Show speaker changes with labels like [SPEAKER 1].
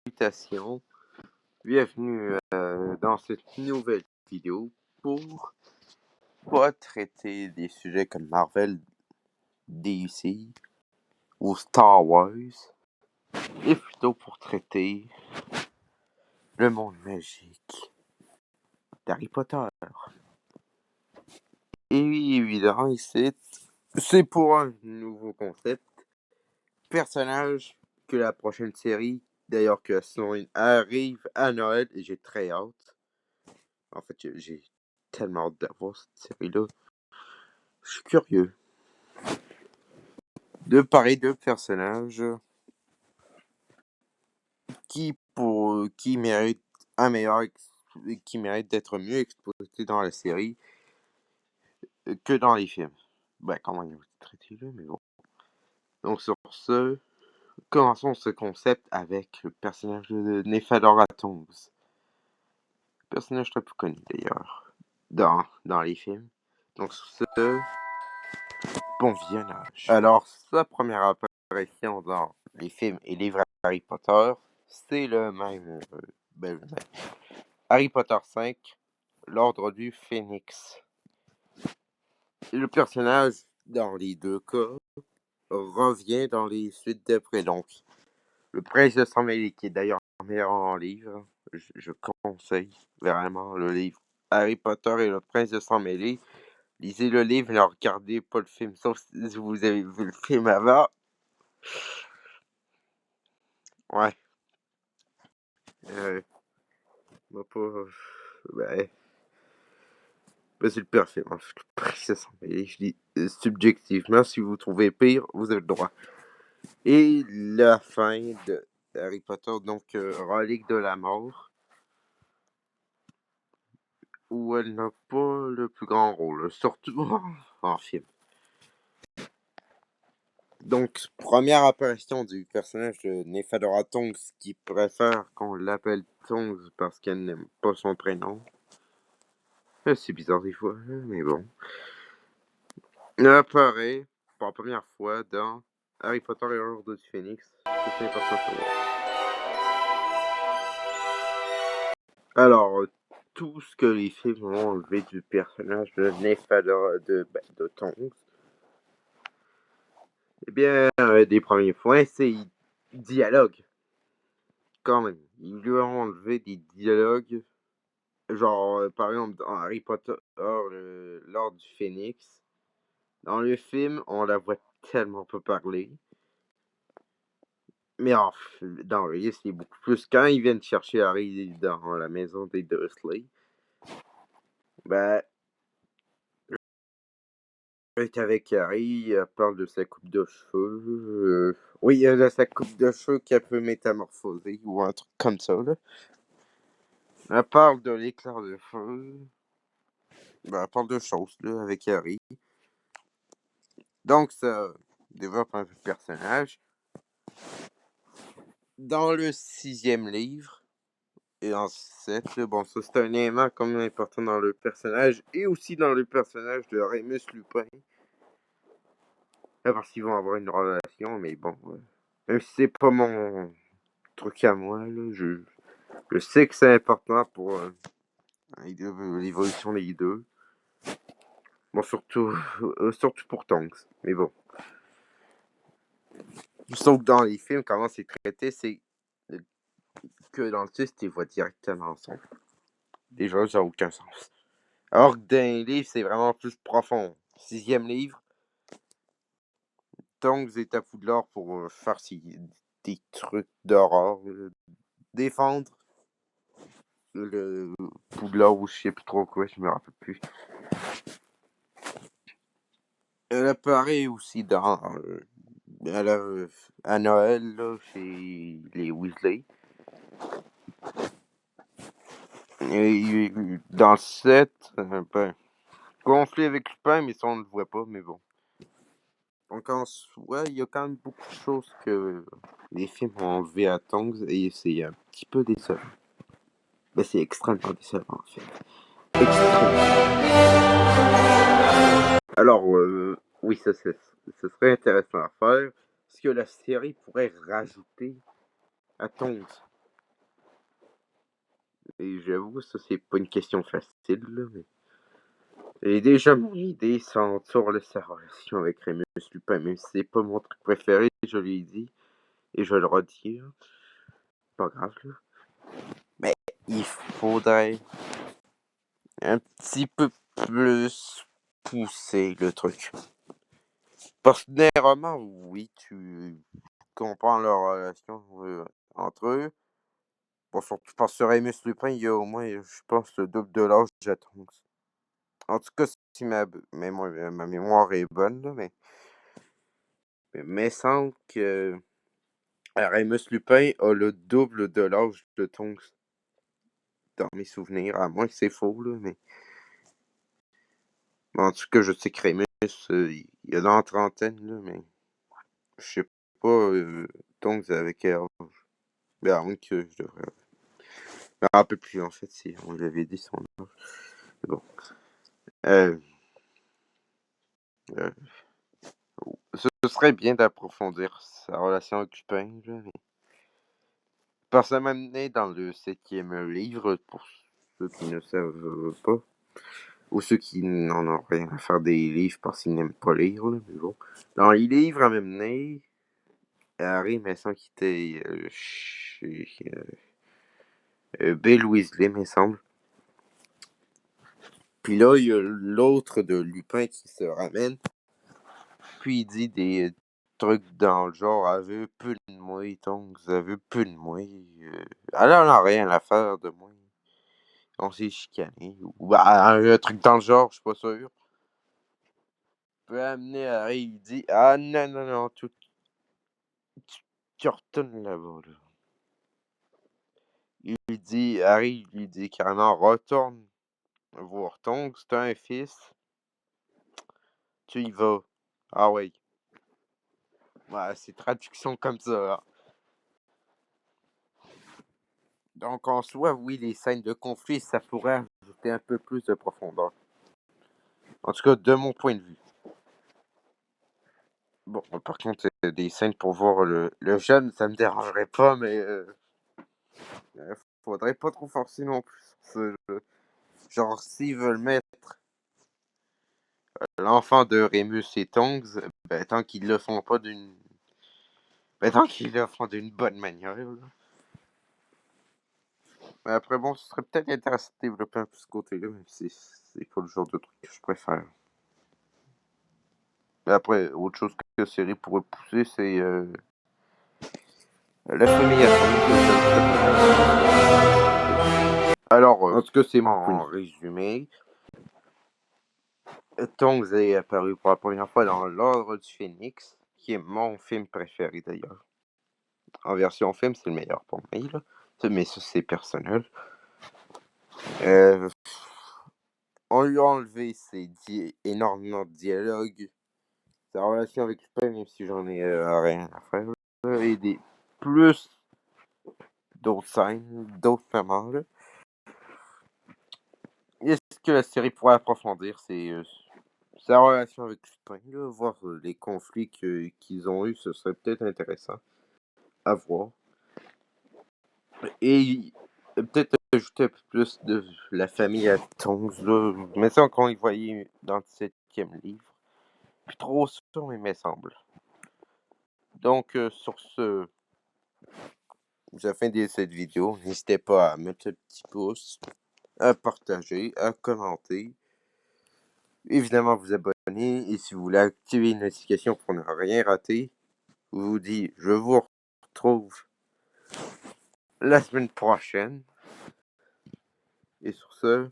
[SPEAKER 1] Salutations, bienvenue dans cette nouvelle vidéo pour pas traiter des sujets comme Marvel, DC ou Star Wars, et plutôt pour traiter le monde magique d'Harry Potter. Et oui, évidemment, c'est pour un nouveau concept, personnage que la prochaine série, d'ailleurs que Sloan arrive à Noël et j'ai très hâte. En fait, j'ai tellement hâte de voir cette série-là. Je suis curieux de parler de personnages qui méritent qui méritent d'être mieux exploités dans la série que dans les films. Ben, comment ils ont été traités là, mais bon. Donc sur ce, commençons ce concept avec le personnage de Nefadora Tonks. Personnage très peu connu d'ailleurs dans les films. Donc sur ce, bon visionnage. Alors, sa première apparition dans les films et livres Harry Potter, c'est le même. Harry Potter 5, l'Ordre du Phénix. Le personnage, dans les deux cas, revient dans les suites d'après. Donc, le Prince de Sang-Mêlé, qui est d'ailleurs meilleur en livre, je conseille vraiment le livre Harry Potter et le Prince de Sang-Mêlé. Lisez le livre, ne regardez pas le film, sauf si vous avez vu le film avant. Ouais. C'est le pire film, en fait. Le Prince de Sang-Mêlé, je dis subjectivement, si vous trouvez pire, vous avez le droit. Et la fin de Harry Potter, donc Relique de la mort, où elle n'a pas le plus grand rôle, surtout en film. Donc, première apparition du personnage de Nefadora Tonks, qui préfère qu'on l'appelle Tonks parce qu'elle n'aime pas son prénom. C'est bizarre des fois, mais bon. Elle apparaît pour la première fois dans Harry Potter et l'Ordre du Phénix. C'est important de savoir. Alors, tout ce que les films ont enlevé du personnage de Nefadora de Tonks, eh bien, des premiers points, c'est dialogue. Quand même, ils lui ont enlevé des dialogues. Genre, par exemple, dans Harry Potter, l'Ordre du Phénix, dans le film, on la voit tellement peu parler. Mais dans le livre, c'est beaucoup plus. Quand ils viennent chercher Harry dans la maison des Dursley, ben, elle est avec Harry, elle parle de sa coupe de cheveux. Oui, de sa coupe de cheveux qu'elle peut métamorphoser ou un truc comme ça, là. Elle parle de l'éclair de feu. Ben, elle parle de choses, là, avec Harry. Donc, ça développe un peu le personnage. Dans le 6e livre, et en 7, bon, ça c'est un élément quand même important dans le personnage, et aussi dans le personnage de Remus Lupin. Parce qu'ils vont avoir une relation, mais bon, même si c'est pas mon truc à moi, là, je sais que c'est important pour l'évolution des deux. Bon, surtout pour Tonks, mais bon. Sauf que dans les films, comment c'est traité, c'est que dans le texte, ils voient directement ensemble. Déjà, ça n'a aucun sens. Alors que dans les livres, c'est vraiment plus profond. 6e livre, Tonks est à Poudlard pour faire des trucs d'horreur. Défendre le Poudlard ou je sais plus trop quoi, je me rappelle plus. Elle apparaît aussi à Noël, là, chez les Weasley. Et dans le 7, conflit avec Lupin, mais ça on ne le voit pas, mais bon. Donc en soi, il y a quand même beaucoup de choses que les films ont enlevé à Tonks et c'est un petit peu décevant. Ben, c'est extrêmement décevant en fait. Extrêmement. Alors, oui, ça serait intéressant à faire. Ce que la série pourrait rajouter à Tongs. Et j'avoue, ça, c'est pas une question facile, là, mais... Et déjà, mon idée sur sa relation avec Rémus Lupin, même si c'est pas mon truc préféré, je l'ai dit, et je le redis, là. Pas grave, là. Mais il faudrait un petit peu plus pousser le truc. Personnellement, oui, tu comprends leur relation entre eux. Bon, surtout parce que Rémus Lupin, il y a au moins, je pense, le double de l'âge de Tonks. En tout cas, si ma mémoire est bonne, là, mais semble que Rémus Lupin a le double de l'âge de Tonks dans mes souvenirs, à moins que c'est faux, là, mais en tout cas, je sais que Rémus, il est dans la trentaine, là, mais je sais pas, Tonks avec quel âge. Mais à moins que je devrais. Je me rappelle plus, en fait, si on lui avait dit son âge. Mais bon. Euh, euh, Ce serait bien d'approfondir sa relation avec Lupin, là, mais... Parce que ça m'a amené dans le 7e livre, pour ceux qui ne savent pas, ou ceux qui n'en ont rien à faire des livres parce qu'ils n'aiment pas lire, là, mais bon. Dans les livres, à m'amener, Harry, me semble qu'il était chez Bill Weasley, me semble. Puis là, il y a l'autre de Lupin qui se ramène, puis il dit des trucs dans le genre, elle veut plus de moi, donc elle veut plus de moi. Elle en a rien à faire de moi. On s'est chicané. Ou un truc dans le genre, je suis pas sûr. Peut amener Harry, il dit ah non, non, non, tu retournes là-bas. Là. Harry lui dit carrément retourne voir Tonks, c'est un fils. Tu y vas. Ah ouais. Ouais, c'est traduction comme ça. Hein. Donc en soi, oui, les scènes de conflit, ça pourrait ajouter un peu plus de profondeur. En tout cas, de mon point de vue. Bon, par contre, des scènes pour voir le jeune, ça me dérangerait pas, mais faudrait pas trop forcer non plus sur ce jeu. Genre, s'ils veulent mettre l'enfant de Rémus et Tongs, ben, tant qu'ils le font pas d'une... Ben, tant qu'ils le font d'une bonne manière, là. Mais après, bon, ce serait peut-être intéressant de développer un peu ce côté-là, mais c'est pas le genre de truc que je préfère. Mais après, autre chose que la série pourrait pousser, c'est la famille à Tongs. Alors, en tout cas, c'est mon résumé. Tongs est apparu pour la première fois dans L'Ordre du Phénix, qui est mon film préféré d'ailleurs. En version film, c'est le meilleur pour moi, là. Mais ça, c'est personnel. On lui a enlevé énormément de dialogues, sa relation avec Lupin, même si j'en ai rien à faire, là, et plus d'autres scènes, d'autres moments. Là. Et ce que la série pourrait approfondir, c'est sa relation avec Lupin, là, voir les conflits qu'ils ont eus, ce serait peut-être intéressant à voir. Et peut-être ajouter un peu plus de la famille à Tongs, là. Mais ça, qu'on y voyait dans le 7e livre. Plus trop sûr, mais il me semble. Donc, sur ce, j'ai fin de cette vidéo. N'hésitez pas à mettre le petit pouce, à partager, à commenter. Évidemment, vous abonner. Et si vous voulez activer une notification pour ne rien rater, je vous dis, je vous retrouve la semaine prochaine. Et sur ce,